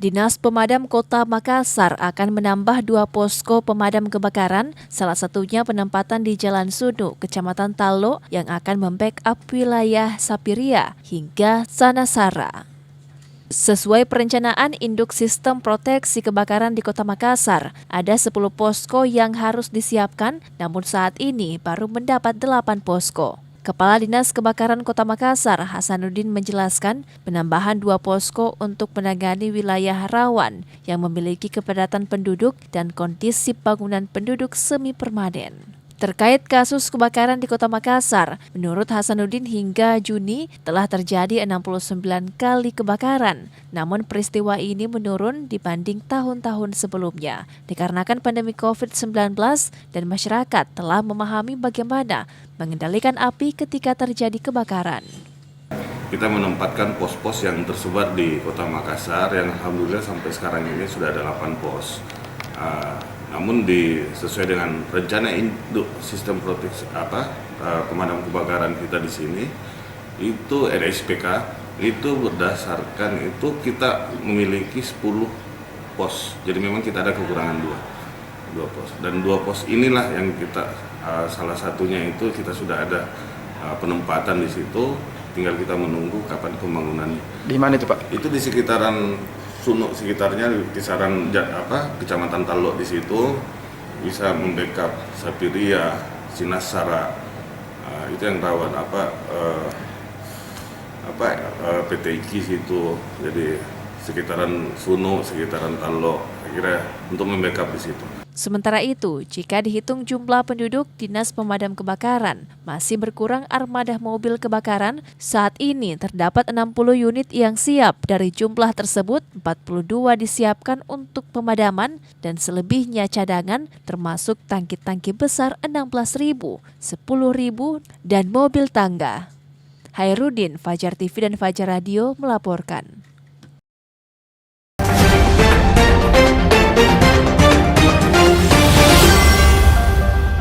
Dinas Pemadam Kota Makassar akan menambah 2 posko pemadam kebakaran, salah satunya penempatan di Jalan Sunu, Kecamatan Talo yang akan membackup wilayah Sapiria hingga Sanasara. Sesuai perencanaan Induk Sistem Proteksi Kebakaran di Kota Makassar, ada 10 posko yang harus disiapkan, namun saat ini baru mendapat 8 posko. Kepala Dinas Kebakaran Kota Makassar, Hasanuddin menjelaskan penambahan 2 posko untuk menangani wilayah rawan yang memiliki kepadatan penduduk dan kondisi bangunan penduduk semi permanen. Terkait kasus kebakaran di Kota Makassar, menurut Hasanuddin hingga Juni telah terjadi 69 kali kebakaran. Namun peristiwa ini menurun dibanding tahun-tahun sebelumnya dikarenakan pandemi COVID-19 dan masyarakat telah memahami bagaimana mengendalikan api ketika terjadi kebakaran. Kita menempatkan pos-pos yang tersebar di Kota Makassar yang alhamdulillah sampai sekarang ini sudah ada 8 pos. Namun sesuai dengan rencana induk sistem proteksi pemadam kebakaran kita di sini itu RSPK itu berdasarkan itu kita memiliki 10 pos. Jadi memang kita ada kekurangan dua pos, dan 2 pos inilah yang kita salah satunya itu kita sudah ada penempatan di situ, tinggal kita menunggu kapan pembangunannya. Di mana itu Pak? Itu di sekitaran Sunu, sekitarnya kisaran Kecamatan Talo di situ bisa membackup Sapiria, Sinasara, itu yang rawan PTIK situ. Jadi sekitaran Sunu, sekitaran Talo, kira untuk membackup di situ. Sementara itu, jika dihitung jumlah penduduk, Dinas Pemadam Kebakaran masih berkurang armada mobil kebakaran. Saat ini terdapat 60 unit yang siap. Dari jumlah tersebut, 42 disiapkan untuk pemadaman dan selebihnya cadangan termasuk tangki-tangki besar 16.000, 10.000, dan mobil tangga. Hairudin, Fajar TV dan Fajar Radio melaporkan.